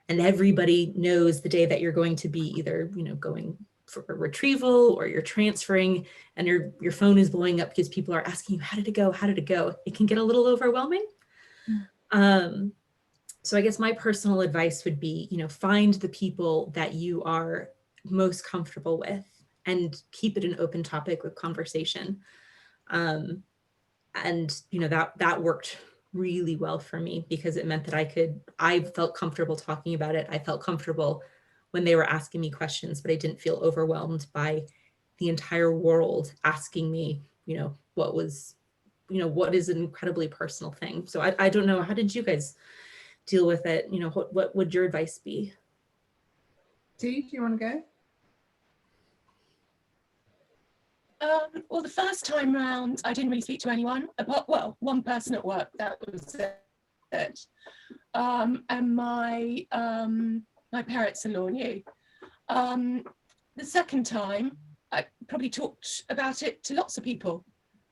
and everybody knows the day that you're going to be either, you know, going for a retrieval or you're transferring, and your phone is blowing up because people are asking you, how did it go? How did it go? It can get a little overwhelming. So I guess my personal advice would be, you know, find the people that you are most comfortable with and keep it an open topic with conversation. And, you know, that worked really well for me, because it meant that I felt comfortable talking about it. I felt comfortable when they were asking me questions, but I didn't feel overwhelmed by the entire world asking me, you know, what is an incredibly personal thing. So I don't know, how did you guys deal with it? You know, what would your advice be? Dee, do you want to go? Well, the first time round, I didn't really speak to anyone, apart, well, one person at work, that was it. And my parents-in-law knew. The second time, I probably talked about it to lots of people.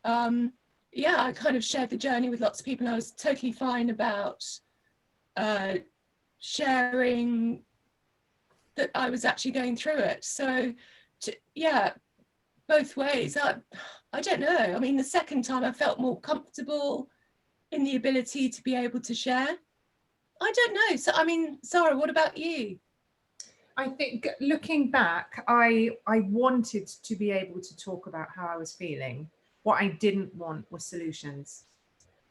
Yeah, I kind of shared the journey with lots of people, and I was totally fine about sharing that I was actually going through it. So, yeah, both ways. I don't know. I mean, the second time I felt more comfortable in the ability to be able to share. I don't know. So, I mean, Sarah, what about you? I think looking back, I wanted to be able to talk about how I was feeling. What I didn't want were solutions.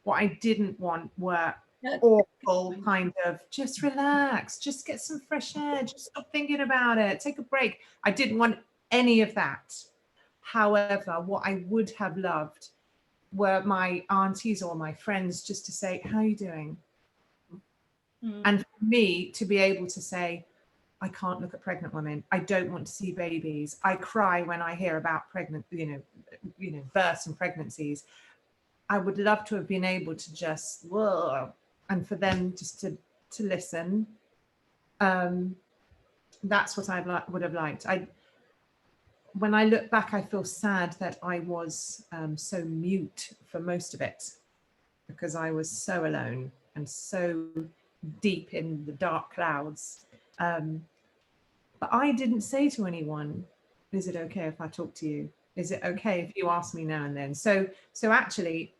What I didn't want were awful kind of just relax, just get some fresh air, just stop thinking about it, take a break. I didn't want any of that. However, what I would have loved were my aunties or my friends just to say, how are you doing? And for me to be able to say, I can't look at pregnant women. I don't want to see babies. I cry when I hear about pregnant, births and pregnancies. I would love to have been able to just, whoa, and for them just to listen. That's what I would have liked. When I look back, I feel sad that I was so mute for most of it, because I was so alone and so deep in the dark clouds. But I didn't say to anyone, is it okay if I talk to you? Is it okay if you ask me now and then? So actually,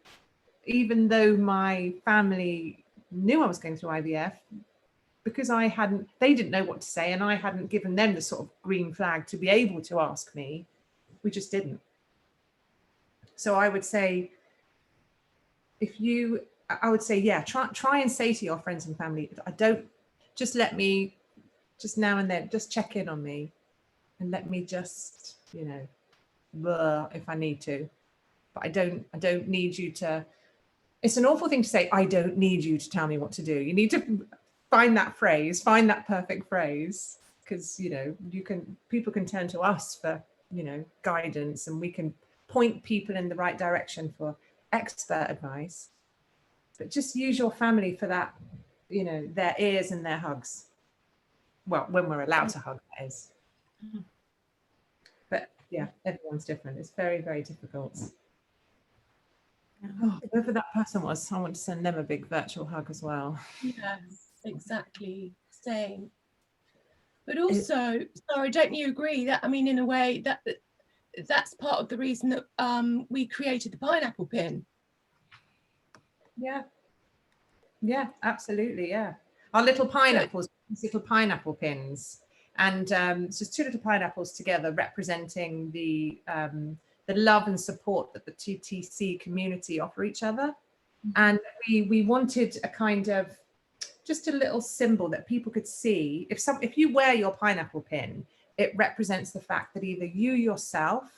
even though my family knew I was going through IVF, because they didn't know what to say, and I hadn't given them the sort of green flag to be able to ask me, we just didn't. So I would say, try and say to your friends and family, just let me, just now and then, just check in on me, and let me just, if I need to. But I don't need you to. It's an awful thing to say, I don't need you to tell me what to do. You need to find that perfect phrase, because people can turn to us for guidance, and we can point people in the right direction for expert advice. But just use your family for that, their ears and their hugs. Well, when we're allowed to hug, that is. But yeah, everyone's different. It's very, very difficult. Oh, whoever that person was, I want to send them a big virtual hug as well. Yes, exactly. Same. But also, Sarah, don't you agree that, I mean, in a way, that's part of the reason that we created the pineapple pin? Yeah, absolutely. Yeah, our little pineapples, these little pineapple pins, and it's just two little pineapples together representing the love and support that the TTC community offer each other. And we wanted a kind of just a little symbol that people could see. If you wear your pineapple pin, it represents the fact that either you yourself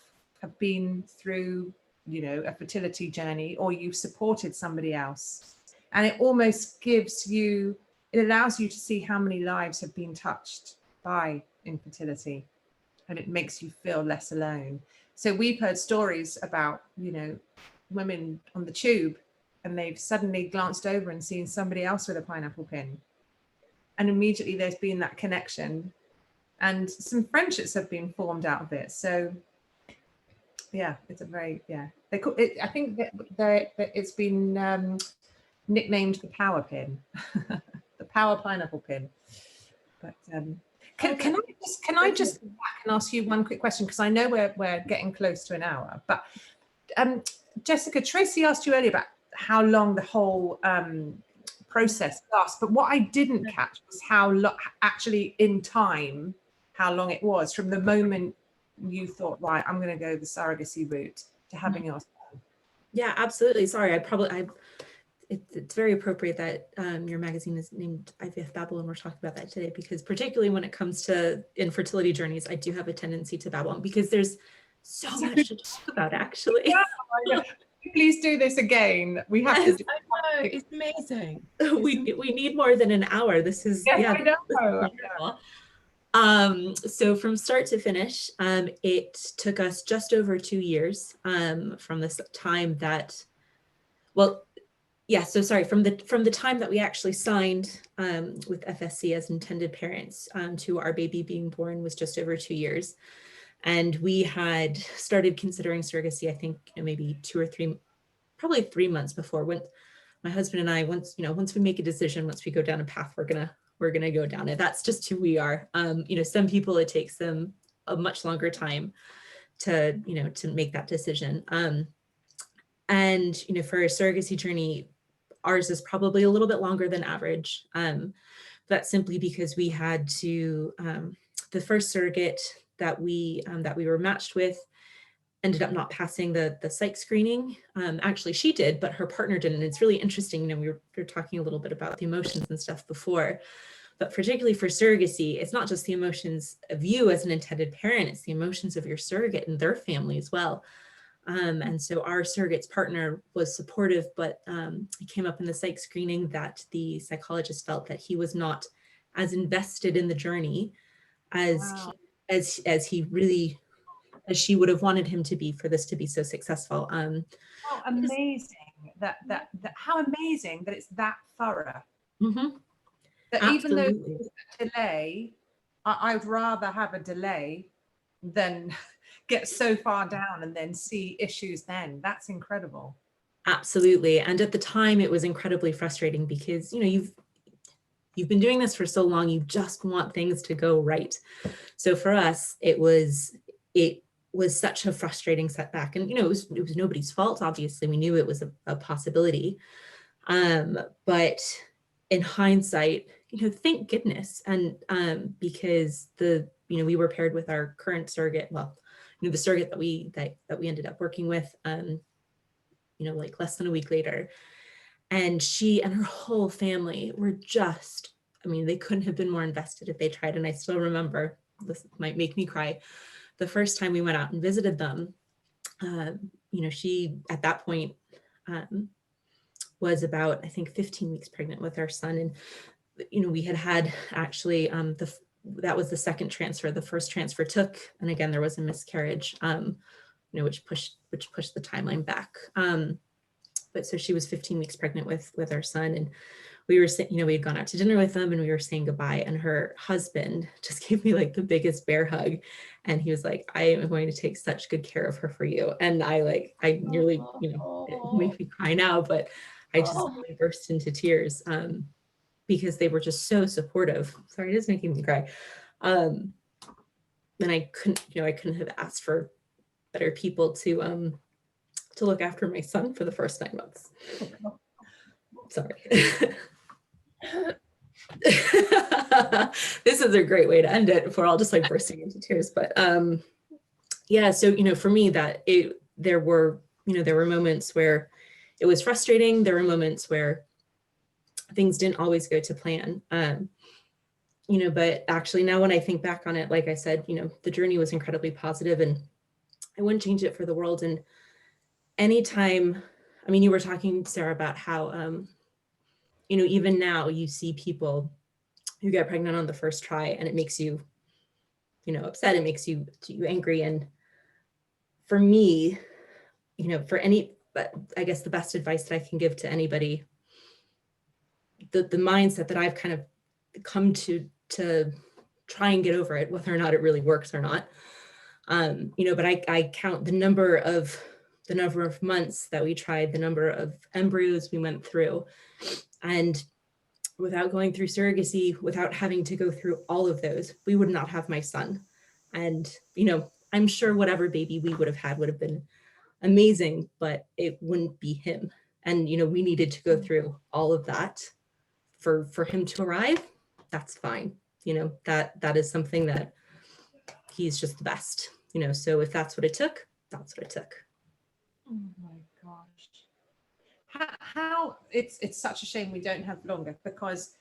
have been through, a fertility journey, or you've supported somebody else. And it almost it allows you to see how many lives have been touched by infertility, and it makes you feel less alone. So we've heard stories about, women on the tube, and they've suddenly glanced over and seen somebody else with a pineapple pin. And immediately there's been that connection, and some friendships have been formed out of it. So yeah, it's a very, I think that it's been nicknamed the power pin, the power pineapple pin. But can I just go back and ask you one quick question, because I know we're getting close to an hour. But Jessica, Tracy asked you earlier about how long the whole process lasts, but what I didn't catch was actually in time, how long it was from the moment you thought, right, I'm going to go the surrogacy route, to having yours. Yeah, absolutely. Sorry, it's very appropriate that your magazine is named IVF Babble, and we're talking about that today, because particularly when it comes to infertility journeys, I do have a tendency to babble, because there's so much to talk about, actually. Please do this again. We have Yes. to do I know, it's amazing. We need more than an hour. This is, Yes, yeah, I know. this is wonderful. So from start to finish, it took us just over 2 years from this time that, well, yeah, so sorry, from the time that we actually signed with FSC as intended parents to our baby being born was just over 2 years. And we had started considering surrogacy, I think, maybe 2 or 3, probably 3 months before, when my husband and I, once we make a decision, once we go down a path, we're gonna go down it. That's just who we are. Some people, it takes them a much longer time to make that decision. And for a surrogacy journey, ours is probably a little bit longer than average. That's simply because we had to, the first surrogate that we were matched with ended up not passing the psych screening. Actually, she did, but her partner didn't. It's really interesting. We were talking a little bit about the emotions and stuff before, but particularly for surrogacy, it's not just the emotions of you as an intended parent, it's the emotions of your surrogate and their family as well. And so our surrogate's partner was supportive, but it came up in the psych screening that the psychologist felt that he was not as invested in the journey as she would have wanted him to be for this to be so successful. How amazing that how amazing that it's that thorough. Mm-hmm. That Absolutely. even though there's a delay, I would rather have a delay than get so far down and then see issues then. That's incredible. Absolutely. And at the time it was incredibly frustrating because, you've been doing this for so long, you just want things to go right. So for us, it was such a frustrating setback. And, it was nobody's fault. Obviously, we knew it was a possibility. But in hindsight, thank goodness. And because we were paired with our current surrogate, well, the surrogate that we ended up working with, like less than a week later. And she and her whole family were just, they couldn't have been more invested if they tried. And I still remember, this might make me cry, the first time we went out and visited them, she at that point was about, I think, 15 weeks pregnant with our son. And, we had actually, that was the second transfer. The first transfer took, and again, there was a miscarriage, which pushed the timeline back. But so she was 15 weeks pregnant with our son, and we were, we had gone out to dinner with them and we were saying goodbye, and her husband just gave me like the biggest bear hug. And he was like, I am going to take such good care of her for you. And I nearly, it makes me cry now, but I just really burst into tears because they were just so supportive. Sorry, it is making me cry. And I couldn't have asked for better people to look after my son for the first 9 months. Sorry. This is a great way to end it before all just like bursting into tears. But yeah, so for me, that there were moments where it was frustrating. There were moments where things didn't always go to plan. But actually now when I think back on it, like I said, the journey was incredibly positive and I wouldn't change it for the world. And anytime, you were talking, Sarah, about how even now you see people who get pregnant on the first try and it makes you, upset, it makes you angry. And for me, but I guess the best advice that I can give to anybody, the mindset that I've kind of come to try and get over it, whether or not it really works or not. But I count the number of months that we tried, the number of embryos we went through, and without going through surrogacy, without having to go through all of those, we would not have my son. And, I'm sure whatever baby we would have had would have been amazing, but it wouldn't be him. And, we needed to go through all of that for him to arrive. That's fine. That is something that he's just the best, so if that's what it took, that's what it took. Oh my gosh. How it's such a shame we don't have longer, because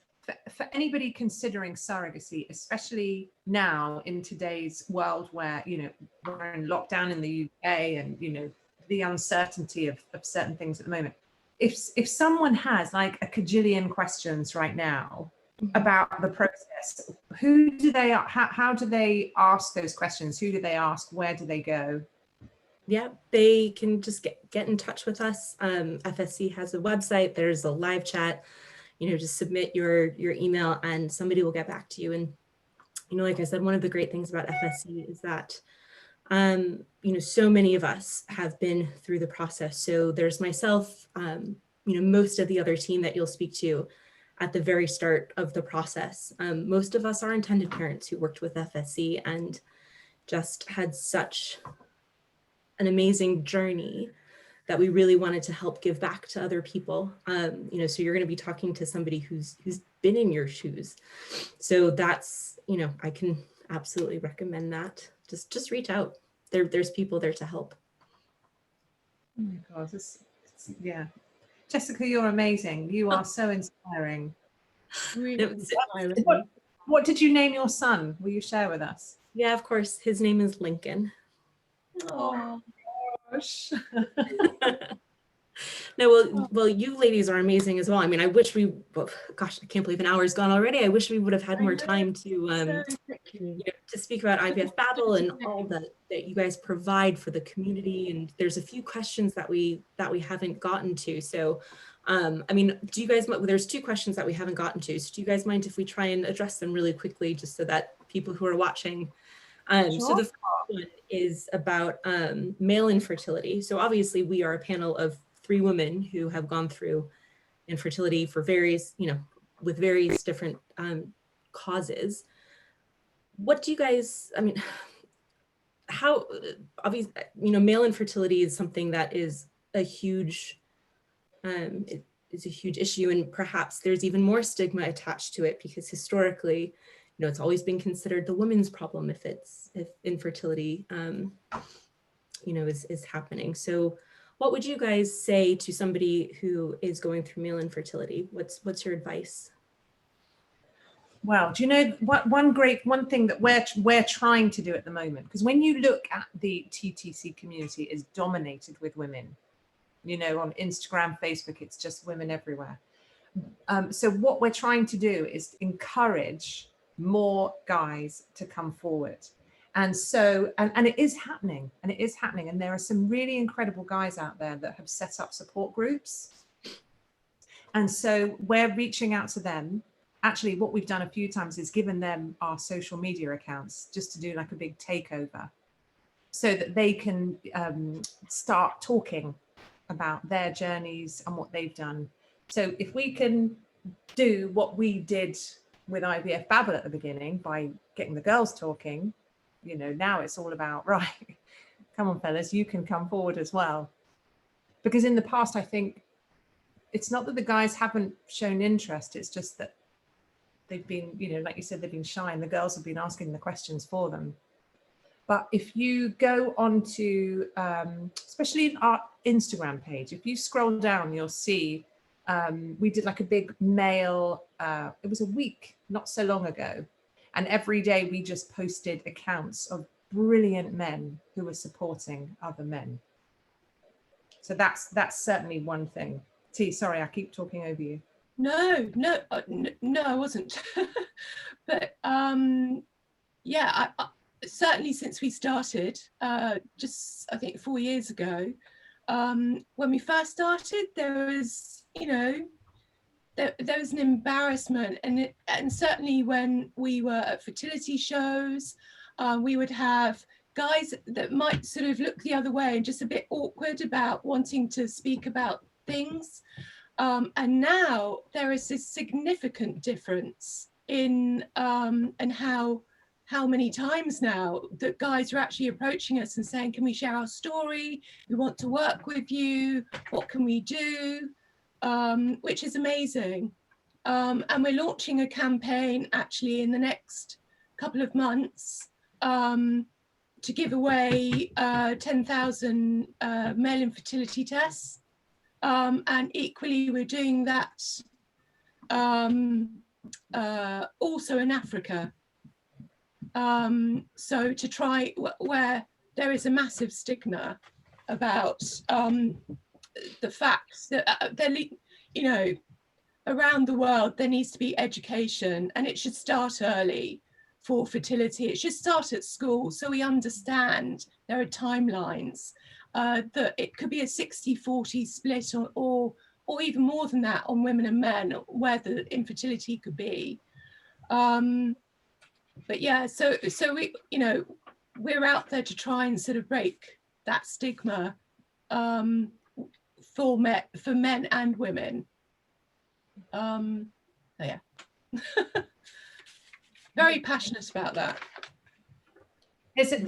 for anybody considering surrogacy, especially now in today's world where, we're in lockdown in the UK and, the uncertainty of certain things at the moment. If someone has like a cajillion questions right now about the process, who do they, how do they ask those questions? Who do they ask? Where do they go? Yeah, they can just get in touch with us. FSC has a website, there's a live chat, just submit your email and somebody will get back to you. And, like I said, one of the great things about FSC is that, so many of us have been through the process. So there's myself, most of the other team that you'll speak to at the very start of the process. Most of us are intended parents who worked with FSC and just had such an amazing journey that we really wanted to help give back to other people. So you're going to be talking to somebody who's been in your shoes. So that's, I can absolutely recommend that. Just reach out. There's people there to help. Oh my God, yeah. Jessica, you're amazing. You are so inspiring. Really inspiring. What did you name your son? Will you share with us? Yeah, of course. His name is Lincoln. Oh gosh. No, well, you ladies are amazing as well. I mean, I wish gosh, I can't believe an hour's gone already. I wish we would have had more time to to speak about IVF Babble and all that you guys provide for the community. And there's a few questions that we haven't gotten to. So, I mean, do you guys, there's 2 questions that we haven't gotten to. So do you guys mind if we try and address them really quickly, just so that people who are watching, Sure. So the first one is about male infertility. So obviously we are a panel of 3 women who have gone through infertility for various, with various different causes. What do you guys, I mean, how, obviously, male infertility is something that is a huge, it's a huge issue, and perhaps there's even more stigma attached to it because historically, it's always been considered the woman's problem if infertility, is happening. So what would you guys say to somebody who is going through male infertility? What's your advice? Well, do you know what one thing that we're trying to do at the moment? Because when you look at the TTC community, is dominated with women. On Instagram, Facebook, it's just women everywhere. So what we're trying to do is encourage more guys to come forward. And so, and it is happening, and there are some really incredible guys out there that have set up support groups. And so we're reaching out to them. Actually, what we've done a few times is given them our social media accounts just to do like a big takeover so that they can start talking about their journeys and what they've done. So if we can do what we did with IVF Babble at the beginning by getting the girls talking, now it's all about, right, come on fellas, you can come forward as well. Because in the past, I think it's not that the guys haven't shown interest, it's just that they've been, like you said, they've been shy and the girls have been asking the questions for them. But if you go onto, especially in our Instagram page, if you scroll down, you'll see we did like a big male, it was a week, not so long ago. And every day we just posted accounts of brilliant men who were supporting other men. So that's certainly one thing. T, sorry, I keep talking over you. No, I wasn't. But yeah, I certainly since we started, just I think 4 years ago, when we first started, there was, there was an embarrassment, and certainly when we were at fertility shows, we would have guys that might sort of look the other way and just a bit awkward about wanting to speak about things. And now there is this significant difference in and how many times now that guys are actually approaching us and saying, can we share our story? We want to work with you. What can we do? Which is amazing. And we're launching a campaign actually in the next couple of months to give away 10,000 male infertility tests. And equally, we're doing that also in Africa. So to try where there is a massive stigma about the fact that around the world there needs to be education, and it should start early for fertility. It should start at school, so we understand there are timelines, that it could be a 60-40 split, or even more than that on women and men, where the infertility could be. But yeah, so we, we're out there to try and sort of break that stigma, for men and women. Yeah. Very passionate about that. Jessica,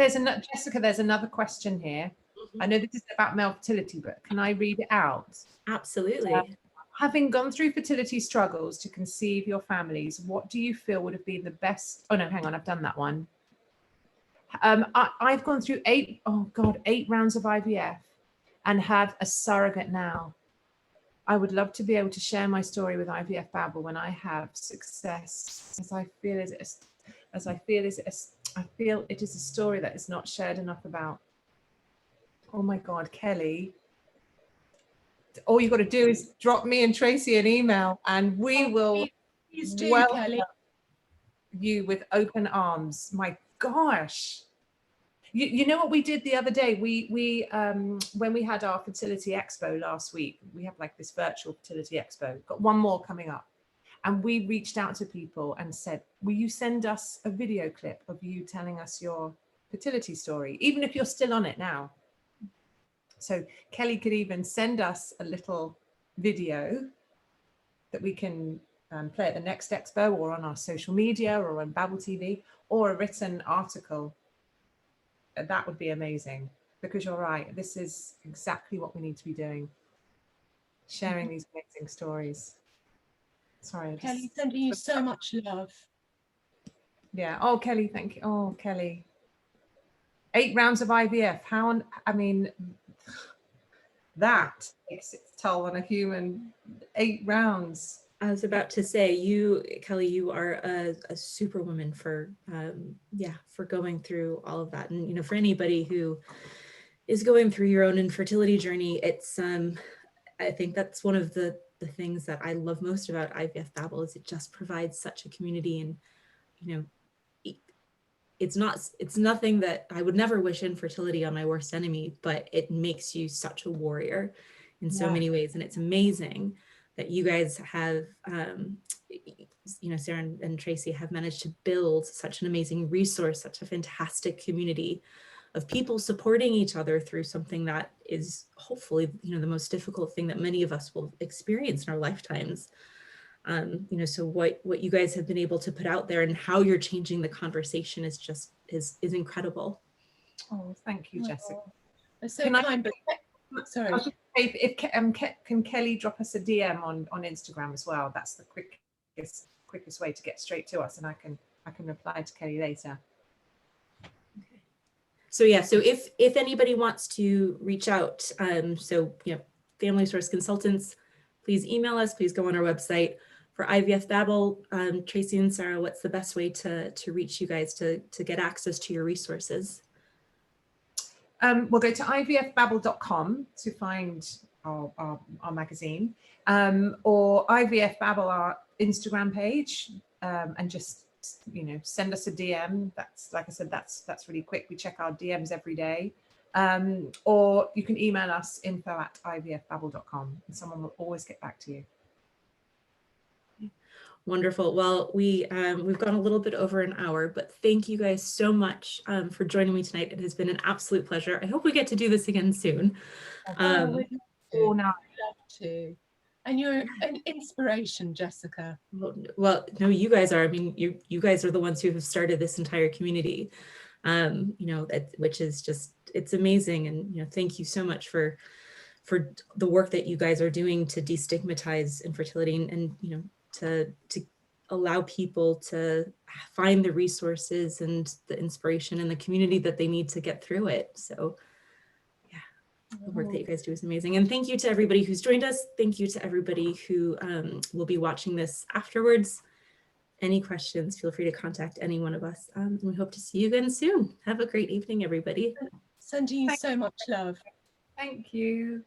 there's another question here. I know this is about male fertility, but can I read it out? Absolutely. Having gone through fertility struggles to conceive your families, what do you feel would have been the best? Oh no, hang on, I've done that one. I've gone through 8 rounds of IVF and have a surrogate now. I would love to be able to share my story with IVF Babble when I have success, as I feel it is a story that is not shared enough about. Oh my God, Kelly. All you've got to do is drop me and Tracy an email, and we will welcome Kelly. you with open arms. My gosh. You know what we did the other day? We when we had our fertility expo last week, we have like this virtual fertility expo. Got one more coming up, and we reached out to people and said, will you send us a video clip of you telling us your fertility story, even if you're still on it now? So Kelly could even send us a little video that we can play at the next expo, or on our social media, or on Babble TV, or a written article. That would be amazing, because you're right. This is exactly what we need to be doing. Sharing these amazing stories. Sorry. Kelly, sending you so much love. Yeah. Oh, Kelly, thank you. Oh, Kelly. 8 rounds of IVF. I mean, that takes its toll on a human. 8 rounds. I was about to say, you, Kelly, you are a superwoman for, for going through all of that. And, for anybody who is going through your own infertility journey, it's, I think that's one of the things that I love most about IVF Babble, is it just provides such a community. And, it's nothing that I would never wish infertility on my worst enemy, but it makes you such a warrior in so many ways. And it's amazing that you guys have, Sarah and Tracy have managed to build such an amazing resource, such a fantastic community of people supporting each other through something that is hopefully, the most difficult thing that many of us will experience in our lifetimes. So what you guys have been able to put out there and how you're changing the conversation is just is incredible. Oh, thank you, Jessica. That's so kind, but sorry. I was just say, can Kelly drop us a DM on Instagram as well? That's the quickest way to get straight to us, and I can reply to Kelly later. Okay. So if anybody wants to reach out, family source consultants, please email us. Please go on our website. For IVF Babble, Tracy and Sarah, what's the best way to reach you guys to get access to your resources? We'll go to ivfbabble.com to find our magazine, or IVF Babble, our Instagram page, and just send us a DM. That's, like I said, that's really quick. We check our DMs every day. Or you can email us info@ivfbabble.com, and someone will always get back to you. Wonderful. Well, we've gone a little bit over an hour, but thank you guys so much for joining me tonight. It has been an absolute pleasure. I hope we get to do this again soon. We'd love to. And you're an inspiration, Jessica. Well, no, you guys are. I mean, you guys are the ones who have started this entire community, which is just, it's amazing. And, thank you so much for the work that you guys are doing to destigmatize infertility and to allow people to find the resources and the inspiration and the community that they need to get through it. So yeah, the work that you guys do is amazing. And thank you to everybody who's joined us. Thank you to everybody who will be watching this afterwards. Any questions, feel free to contact any one of us. And we hope to see you again soon. Have a great evening, everybody. Sending you so much love. Thank you.